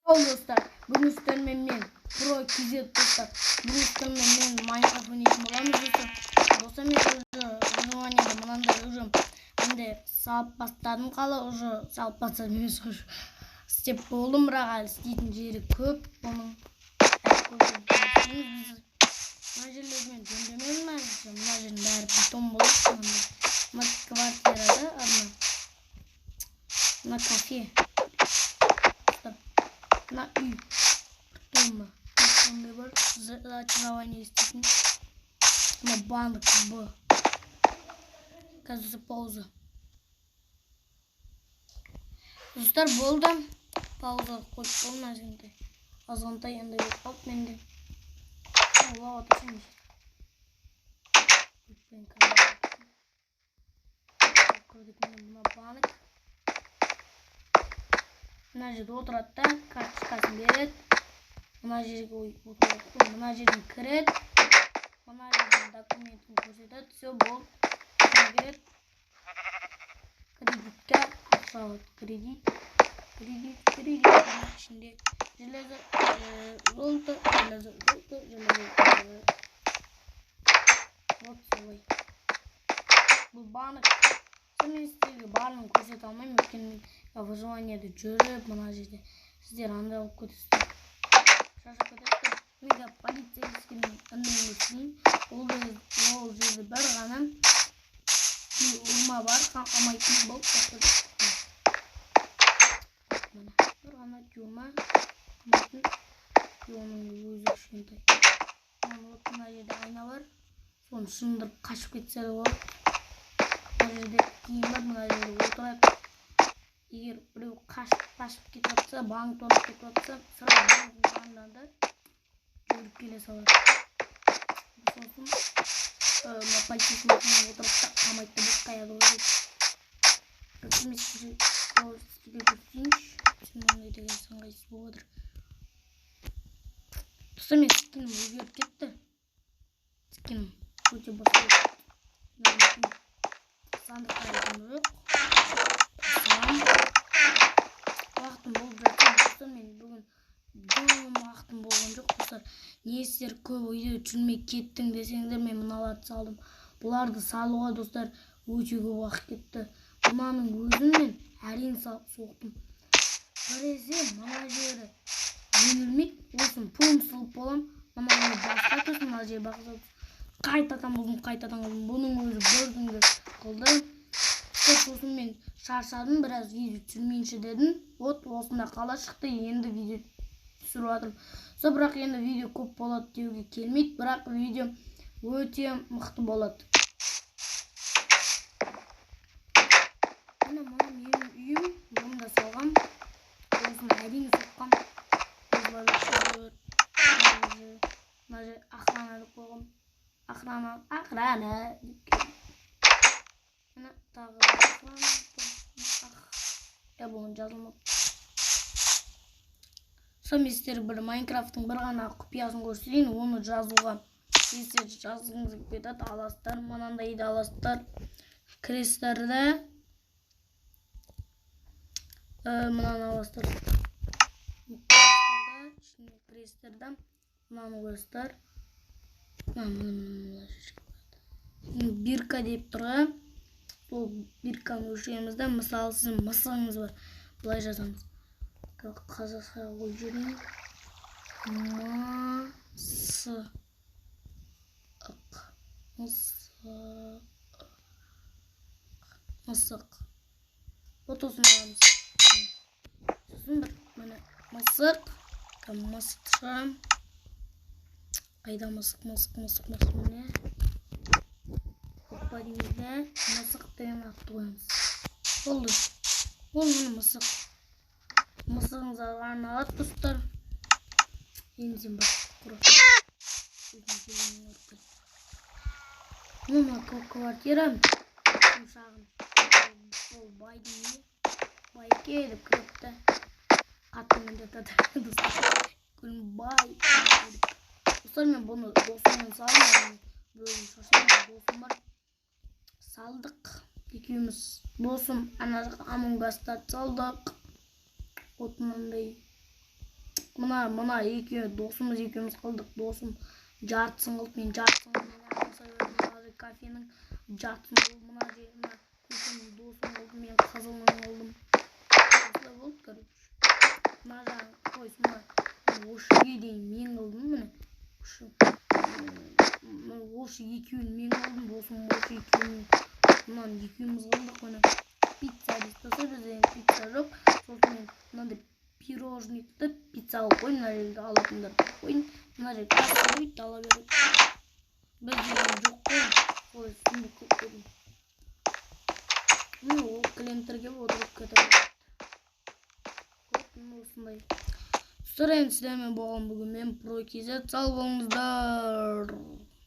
Dostlar, bugün sizlerle men Pro KZ dostlar. Bugün sizlerle men Minecraft oynayışım olamız dostlar. Dostlar men uzun oynadım. Mınanda uzun. Şimdi salып бастадым қала уже салып бастадым емес уже істеп болдым, бірақ әлі істейтін жері көп. Оның мына жерлермен жөндемедім әзірше. Мына жердің бәрі бетон болады. Мына квартирада мына кафе. На үй дома сондай бар зачарование істейтін. Мына банк Б. Қазір пауза. Достар, болды. Пауза қойып болдым азғантай енді болып қалып менде. Лава тасайын. Мына банк. Мына жерде отырады да, карточкасын береді. Мына жерге отырады, мына жерден кіреді. Мына жерден документін көрсетеді. Все болды. Кіреді. Кредитке ақша алады. Кредит. Ішінде железо, золото. Вот солай. Бұл банк. Мен сіздерге барлығын көрсете алмаймын, өйткені мен выживаниеде жүріп, мына жерде сіздер андай болып кетесіздер. Шашып кетесіздер. Мен полицейскінің үнін естейін. Ол жерде бір ғана урма бар, қамайтын болып кетеді. Бір ғана тюрма, қамайтын, оның өзі кішкентай. Мына жерде айна бар, соны шындырып қашып кетсе де болады. Мына жерде киім бар, мына жерде отырады. Егер біреу қашып кетіп жатса, банк тонап кетіп жатса, сразу банктың жанынан да жүріп келе салады. Сосын мына полицейский машинаға отырып та қамайды деп қаяды ғой. Қызметші сізге көрсетейінші. Сен мынандай деген ыңғайсыз болып отыр. Достар, мен скинім өзгеріп кетті. Скинім өте басқа. Сандыққа айтым жоқ. Уақытым болып жатыр. Достар, мен бүгін уақытым болған жоқ. Достар, не сіздер көп үйде жүрмей кеттің десеңдер, мен мыналарды салдым. Бұларды салуға достар өте көп уақыт кетті. Мынаның өзін мен әрең салып соқтым. Біресе мына жері жөнілмейді. Осын пұлым сылып болам. Мына басқа тұрсын, мына жері бақылап. Қайтадан бұздым. Бұның өзі бір күнге қылды. Сосын мен шаршадым, біраз видео түсірмейінші дедім. Вот осында қала шықты, енді видео түсіріп жатырмын. Бірақ енді видео көп болады деуге келмейді, бірақ видео өте мықты болады. Мына менің үйім, бұны да салғам. Осыны әрең соққам. Мына жер охрана деп қойғам. Охрана. Мына тағы охрана. Бұның жазылмап. Мен сіздер бір Майнкрафттың бір ғана құпиясын көрсетейін, оны жазуға сіздер жазғыңыз келіп кетеді, аласыздар, мынандай да аласыздар. Крестерді мынаны аласыздар. Крестерді мынаны қойасыздар. Бирка деп тұрға. Ол бирканы өшіремізді. Мысалы сіздің мысығыңыз бар. Бұлай жазамыз. Қазақша қойып жүрейін. Мысық. Вот осыны аламыз. Сосын бір мысық. Мысық шығарам. Қайда мысық міне. Опа деймізді. Мысық деген атты қойымыз. Болды. Ол міне мысық. Мысығыңыз арналады достар. Ензен бар. Мына квартира. Шағын. Ол байдың не? Байке деп кіріпті. Қатымен жатады достар. Бай. Достар, мен бұны досыммен салдым. Бөлім шашылды досым бар. Салдық. Екеуміз досым ана жаққа Among Us'тарды салдық. Вот мынандай мына досымыз екеуміз қылдық. Досым жартысын қылып, мен жартысын қылып, мен қазір кофенің жартысын қылып, мына көшенің досым қылды, мен қызылын қылдым. Осылай болды, короче. Мына жағын қойсын, ошыге дейін мен қылдым, міне. Ошы екеуін мен қылдым, досым ошы екеуін. Мынаны екеуміз қылдық, міне. Пицца дестесі, бізде пицца жоқ. Сосын мен мынандай пирожникті пицца алып қойын, мына жерді алатындар қойын. Мына жерді касса қойып ала береді. Біз деген жоқ қойын, солай сұмдық көп қойдым. Ол клиенттерге отырып кетеді. Осындай. Достар, енді сіздермен болған бүгін мен Pro KZ, сау болыңыздар.